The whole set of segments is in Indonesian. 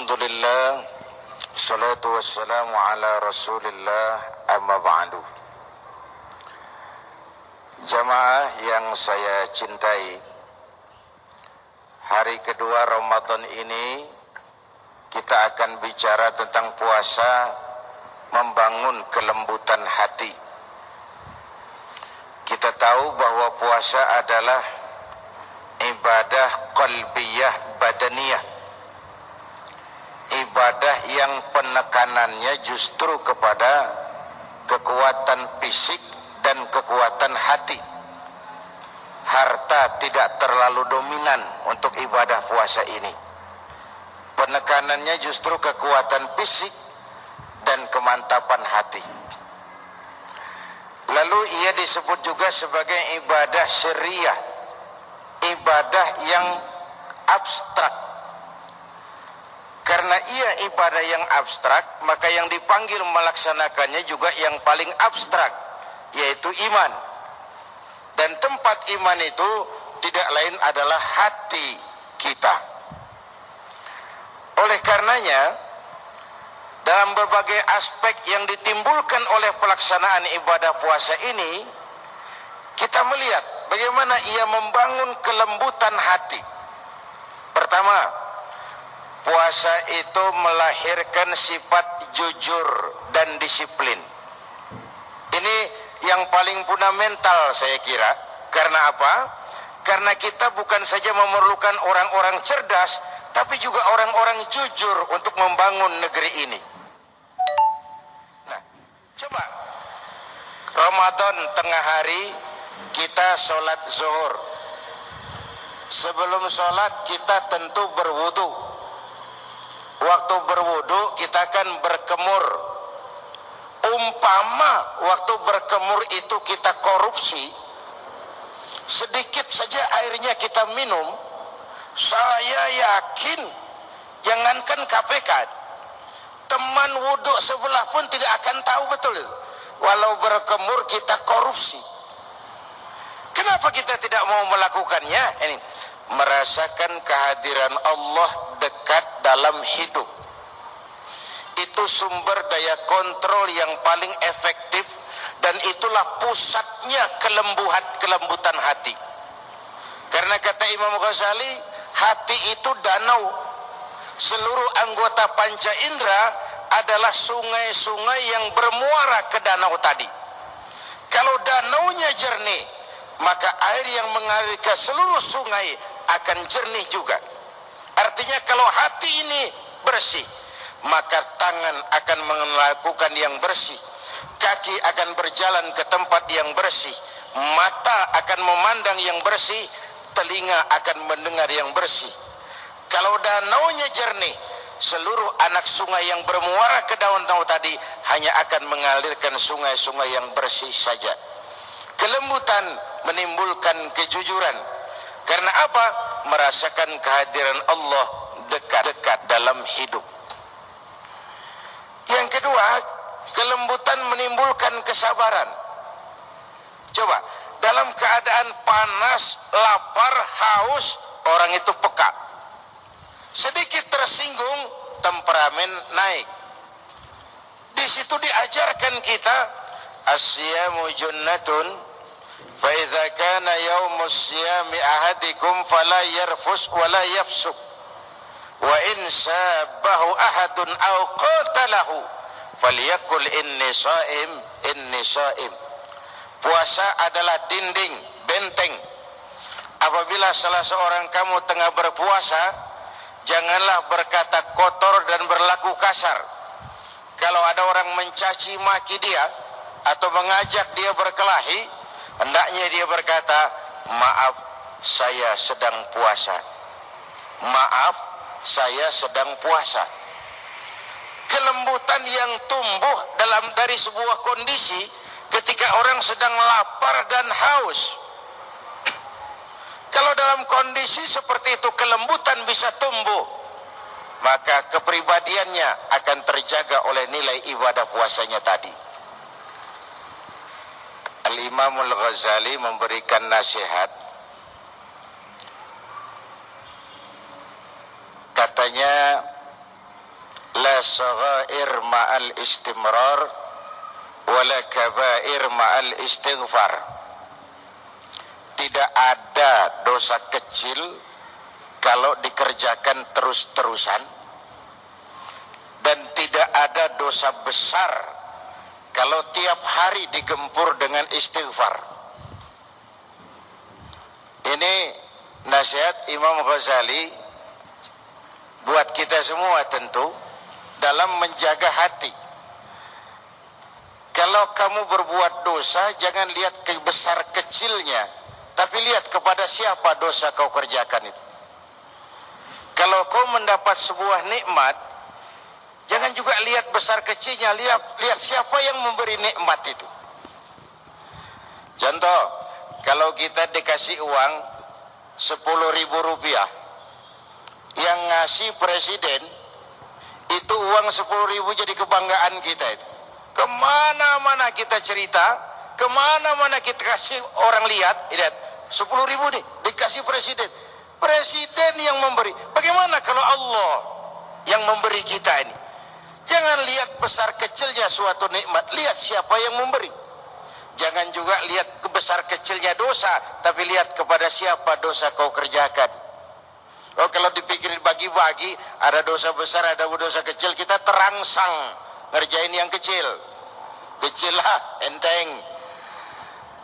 Alhamdulillah, salatu wassalamu ala rasulillah, amma ba'du. Jamaah yang saya cintai, hari kedua Ramadan ini kita akan bicara tentang puasa membangun kelembutan hati. Kita tahu bahwa puasa adalah ibadah qalbiyah badaniyah, ibadah yang penekanannya justru kepada kekuatan fisik dan kekuatan hati. Harta tidak terlalu dominan untuk ibadah puasa ini. Penekanannya justru kekuatan fisik dan kemantapan hati. Lalu ia disebut juga sebagai ibadah syariah, ibadah yang abstrak. Karena ia ibadah yang abstrak, maka yang dipanggil melaksanakannya juga yang paling abstrak, yaitu iman. Dan tempat iman itu tidak lain adalah hati kita. Oleh karenanya, dalam berbagai aspek yang ditimbulkan oleh pelaksanaan ibadah puasa ini, kita melihat bagaimana ia membangun kelembutan hati. Pertama, puasa itu melahirkan sifat jujur dan disiplin. Ini yang paling fundamental saya kira. Karena apa? Karena kita bukan saja memerlukan orang-orang cerdas, tapi juga orang-orang jujur untuk membangun negeri ini. Nah, coba Ramadan tengah hari kita sholat zuhur. Sebelum sholat kita tentu berwudu. Waktu berwudu kita akan berkemur. Umpama waktu berkemur itu kita korupsi, sedikit saja airnya kita minum, saya yakin jangankan KPK, teman wudu sebelah pun tidak akan tahu betul itu. Walau berkemur kita korupsi. Kenapa kita tidak mau melakukannya? Ini merasakan kehadiran Allah dekat dalam hidup. Itu sumber daya kontrol yang paling efektif, dan itulah pusatnya kelembutan hati. Karena kata Imam Ghazali, hati itu danau. Seluruh anggota panca indera adalah sungai-sungai yang bermuara ke danau tadi. Kalau danaunya jernih, maka air yang mengalir ke seluruh sungai akan jernih juga. Artinya kalau hati ini bersih, maka tangan akan melakukan yang bersih, kaki akan berjalan ke tempat yang bersih, mata akan memandang yang bersih, telinga akan mendengar yang bersih. Kalau danaunya jernih, seluruh anak sungai yang bermuara ke danau tadi hanya akan mengalirkan sungai-sungai yang bersih saja. Kelembutan menimbulkan kejujuran. Karena apa? Merasakan kehadiran Allah dekat-dekat dalam hidup. Yang kedua, kelembutan menimbulkan kesabaran. Coba, dalam keadaan panas, lapar, haus, orang itu peka. Sedikit tersinggung, temperamen naik. Di situ diajarkan kita, as-siyamu junnatun, fa idza kana yaumus siyami ahadikum fala yarfus wala yafsuk. Wa in sabahu ahadun aw qatalahu falyakul inni shaim, inni shaim. Puasa adalah dinding, benteng. Apabila salah seorang kamu tengah berpuasa, janganlah berkata kotor dan berlaku kasar. Kalau ada orang mencaci maki dia atau mengajak dia berkelahi, hendaknya dia berkata, maaf, saya sedang puasa. Maaf, saya sedang puasa. Kelembutan yang tumbuh dari sebuah kondisi ketika orang sedang lapar dan haus. Kalau dalam kondisi seperti itu kelembutan bisa tumbuh, maka kepribadiannya akan terjaga oleh nilai ibadah puasanya tadi. Al-Imamul Ghazali memberikan nasihat. Katanya, saghair ma'al istimrar wala kabair ma'al istighfar. Tidak ada dosa kecil kalau dikerjakan terus-terusan, dan tidak ada dosa besar kalau tiap hari digempur dengan istighfar. Ini nasihat Imam Ghazali buat kita semua tentu dalam menjaga hati. Kalau kamu berbuat dosa, jangan lihat besar kecilnya, tapi lihat kepada siapa dosa kau kerjakan itu. Kalau kau mendapat sebuah nikmat, jangan juga lihat besar kecilnya, lihat siapa yang memberi nikmat itu. Contoh, kalau kita dikasih uang 10.000 rupiah, yang ngasih presiden, itu uang 10.000 jadi kebanggaan kita itu. Kemana-mana kita cerita, kemana-mana kita kasih orang lihat 10.000 nih dikasih presiden. Presiden yang memberi. Bagaimana kalau Allah yang memberi kita ini? Jangan lihat besar kecilnya suatu nikmat, lihat siapa yang memberi. Jangan juga lihat besar kecilnya dosa, tapi lihat kepada siapa dosa kau kerjakan. Oh, kalau dipikirin bagi-bagi, ada dosa besar, ada dosa kecil, kita terangsang ngerjain yang kecil. Kecil lah, enteng.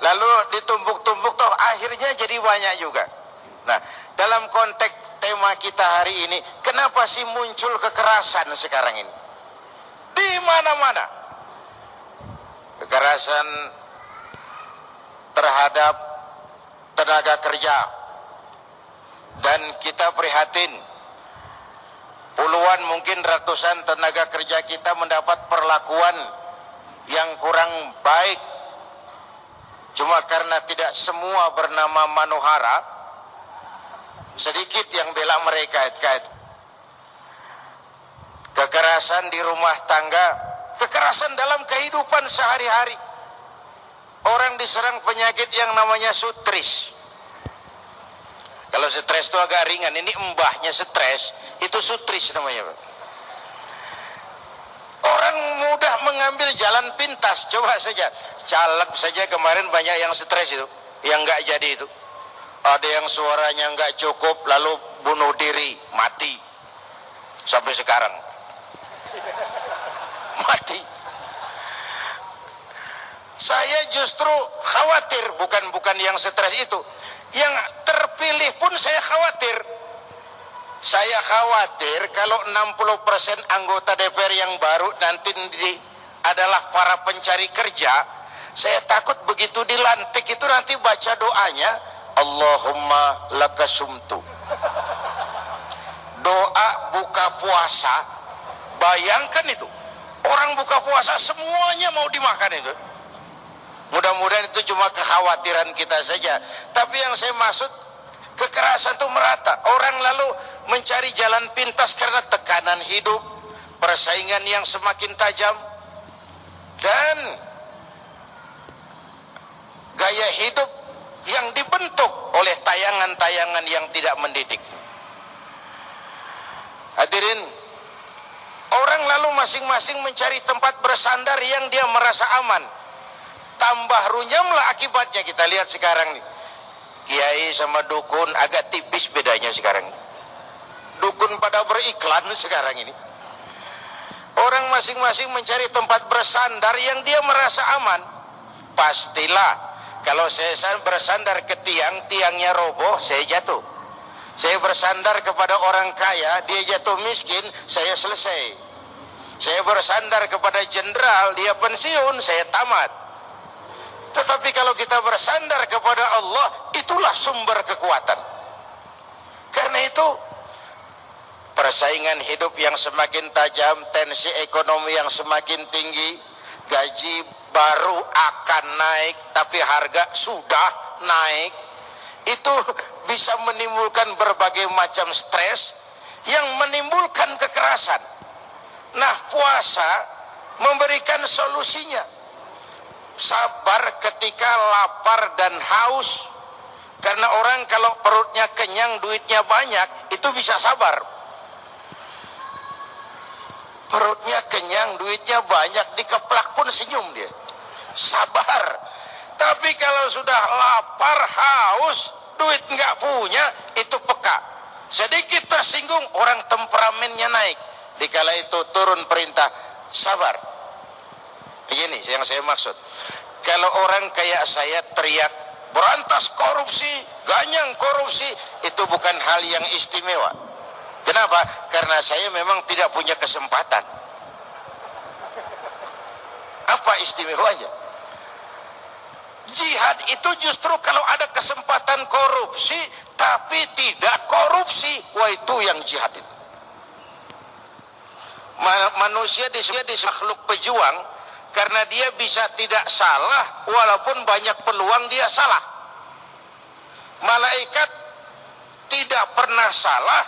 Lalu ditumpuk-tumpuk, toh akhirnya jadi banyak juga. Nah, dalam konteks tema kita hari ini, kenapa sih muncul kekerasan sekarang ini? Di mana-mana. Kekerasan terhadap tenaga kerja. Dan kita prihatin, puluhan mungkin ratusan tenaga kerja kita mendapat perlakuan yang kurang baik. Cuma karena tidak semua bernama manuhara, sedikit yang bela mereka. Kekerasan di rumah tangga, kekerasan dalam kehidupan sehari-hari. Orang diserang penyakit yang namanya sutris. Kalau stres itu agak ringan, ini embahnya stres, itu sutris namanya. Orang mudah mengambil jalan pintas. Coba saja, caleg saja kemarin banyak yang stres itu, yang nggak jadi itu. Ada yang suaranya nggak cukup, lalu bunuh diri, mati. Sampai sekarang mati. Saya justru khawatir, bukan yang stres itu, yang terpilih pun saya khawatir. Saya khawatir kalau 60% anggota DPR yang baru nanti adalah para pencari kerja. Saya takut begitu dilantik itu nanti baca doanya, Allahumma lakasumtu. Doa buka puasa. Bayangkan itu, orang buka puasa semuanya mau dimakan itu. Mudah-mudahan itu cuma kekhawatiran kita saja. Tapi yang saya maksud, kekerasan itu merata. Orang lalu mencari jalan pintas karena tekanan hidup, persaingan yang semakin tajam, dan gaya hidup yang dibentuk oleh tayangan-tayangan yang tidak mendidik. Hadirin, orang lalu masing-masing mencari tempat bersandar yang dia merasa aman. Tambah runyamlah akibatnya. Kita lihat sekarang nih, kiai sama dukun agak tipis bedanya sekarang. Dukun pada beriklan sekarang ini. Orang masing-masing mencari tempat bersandar yang dia merasa aman. Pastilah kalau saya bersandar ke tiang, tiangnya roboh, saya jatuh. Saya bersandar kepada orang kaya, dia jatuh miskin, saya selesai. Saya bersandar kepada jenderal, dia pensiun, saya tamat. Tetapi kalau kita bersandar kepada Allah, itulah sumber kekuatan. Karena itu, persaingan hidup yang semakin tajam, tensi ekonomi yang semakin tinggi, gaji baru akan naik, tapi harga sudah naik. Itu bisa menimbulkan berbagai macam stres yang menimbulkan kekerasan. Nah, puasa memberikan solusinya. Sabar ketika lapar dan haus. Karena orang kalau perutnya kenyang, duitnya banyak, itu bisa sabar. perutnya kenyang, duitnya banyak, dikeplak pun senyum dia, sabar. Tapi kalau sudah lapar, haus, duit nggak punya, itu peka. Sedikit tersinggung, orang temperamennya naik. Dikala itu turun perintah, sabar. Begini yang saya maksud. Kalau orang kayak saya teriak, berantas korupsi, ganyang korupsi, itu bukan hal yang istimewa. Kenapa? Karena saya memang tidak punya kesempatan. Apa istimewanya? Jihad itu justru kalau ada kesempatan korupsi tapi tidak korupsi, wah itu yang jihad itu. Manusia disebut makhluk pejuang karena dia bisa tidak salah walaupun banyak peluang dia salah. Malaikat tidak pernah salah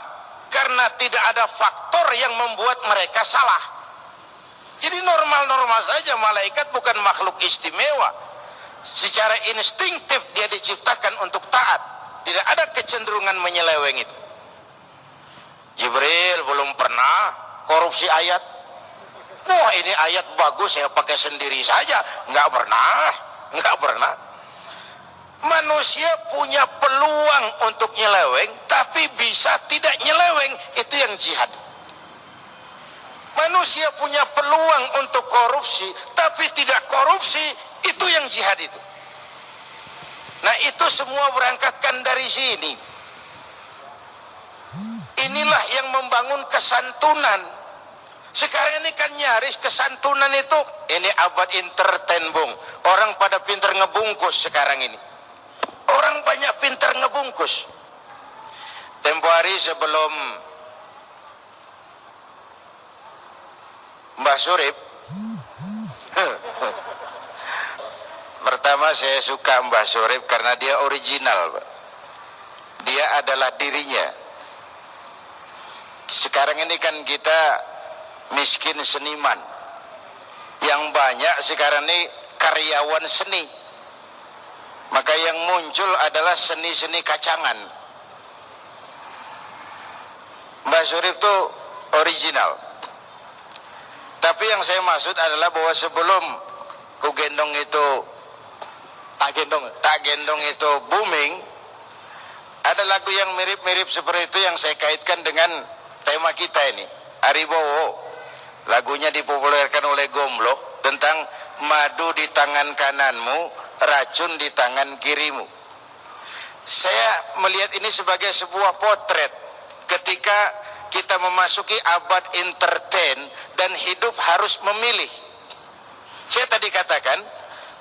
karena tidak ada faktor yang membuat mereka salah. Jadi normal-normal saja, malaikat bukan makhluk istimewa. Secara instinktif dia diciptakan untuk taat. Tidak ada kecenderungan menyeleweng itu. Jibril belum pernah korupsi ayat. Wah ini ayat bagus, saya pakai sendiri saja. Nggak pernah. Manusia punya peluang untuk nyeleweng, tapi bisa tidak nyeleweng, itu yang jihad. Manusia punya peluang untuk korupsi, tapi tidak korupsi, itu yang jihad itu. Nah itu semua berangkatkan dari sini. Inilah yang membangun kesantunan. Sekarang ini kan nyaris kesantunan itu, ini abad entertain bung. Orang pada pinter ngebungkus sekarang ini. Orang banyak pinter ngebungkus. Tempo hari sebelum Mbah Surip, pertama saya suka Mbah Surip karena dia original, Pak. Dia adalah dirinya. Sekarang ini kan kita miskin seniman. Yang banyak sekarang ini karyawan seni. Maka yang muncul adalah seni-seni kacangan. Mbah Surip itu original. Tapi yang saya maksud adalah bahwa sebelum ku gendong itu tak gendong itu booming, ada lagu yang mirip-mirip seperti itu yang saya kaitkan dengan tema kita ini, Aribowo. Lagunya dipopulerkan oleh Gomblok tentang madu di tangan kananmu, racun di tangan kirimu. Saya melihat ini sebagai sebuah potret ketika kita memasuki abad entertain dan hidup harus memilih. Saya tadi katakan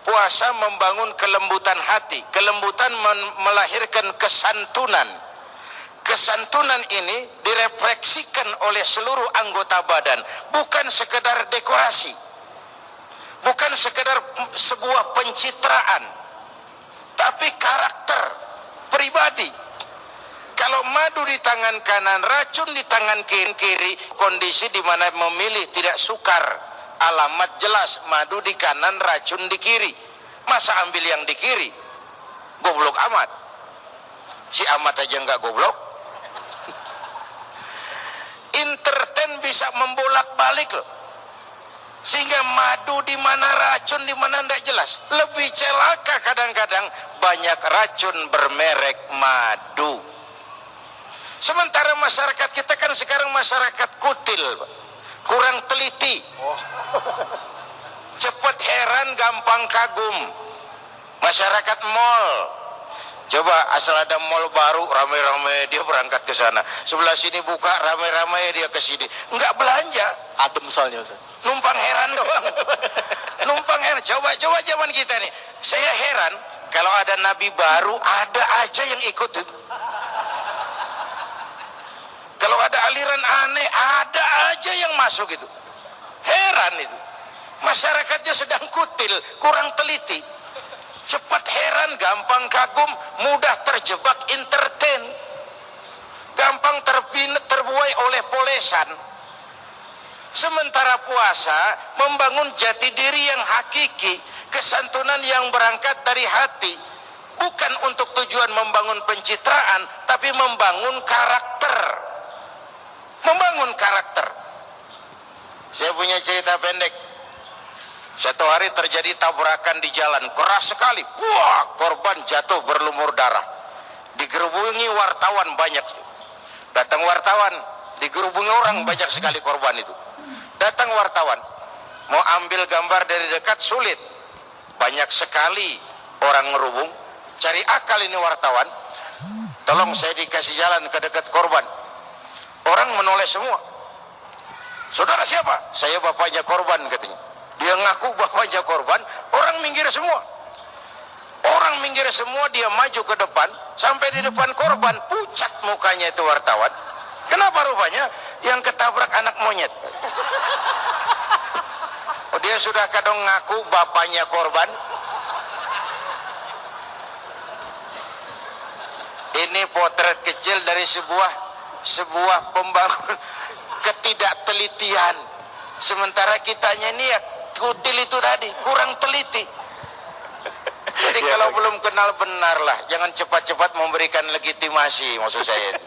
puasa membangun kelembutan hati, kelembutan melahirkan kesantunan. Kesantunan ini direfleksikan oleh seluruh anggota badan, bukan sekedar dekorasi, bukan sekedar sebuah pencitraan, tapi karakter pribadi. Kalau madu di tangan kanan, racun di tangan kiri, kondisi di mana memilih tidak sukar. Alamat jelas, madu di kanan, racun di kiri. Masa ambil yang di kiri? Goblok amat. Si amat aja nggak goblok. Entertain bisa membolak-balik loh. Sehingga madu di mana, racun di mana tidak jelas. Lebih celaka kadang-kadang banyak racun bermerek madu. Sementara masyarakat kita kan sekarang masyarakat kutil, kurang teliti, cepat heran, gampang kagum. Masyarakat mall, coba asal ada mall baru, ramai-ramai dia berangkat ke sana. Sebelah sini buka, ramai-ramai dia ke sini. Enggak belanja, adem soalnya Ustaz. Numpang heran doang. Numpang heran. Coba zaman kita nih, saya heran kalau ada nabi baru ada aja yang ikut itu. Kalau ada aliran aneh, ada aja yang masuk itu. Heran itu. Masyarakatnya sedang kutil, kurang teliti. Cepat heran, gampang kagum, mudah terjebak entertain. Gampang terbuai oleh polesan. Sementara puasa membangun jati diri yang hakiki, kesantunan yang berangkat dari hati. Bukan untuk tujuan membangun pencitraan, tapi membangun karakter. Membangun karakter. Saya punya cerita pendek. Satu hari terjadi tabrakan di jalan, keras sekali. Wah, korban jatuh berlumur darah. Digerubungi wartawan banyak. Datang wartawan, digerubungi orang banyak sekali korban itu. Datang wartawan, mau ambil gambar dari dekat sulit. Banyak sekali orang ngerubung. Cari akal ini wartawan. Tolong saya dikasih jalan ke dekat korban. Orang menoleh semua. Saudara siapa? Saya bapaknya korban katanya. Dia ngaku bapaknya korban. Orang minggir semua. Orang minggir semua, dia maju ke depan. Sampai di depan korban, pucat mukanya itu wartawan. Kenapa rupanya? Yang ketabrak anak monyet. Oh, dia sudah kadang ngaku bapaknya korban. Ini potret kecil dari sebuah pembangun ketidaktelitian. Sementara kitanya ini ya kutil itu tadi, kurang teliti. Jadi kalau belum kenal benar lah, jangan cepat-cepat memberikan legitimasi, maksud saya itu.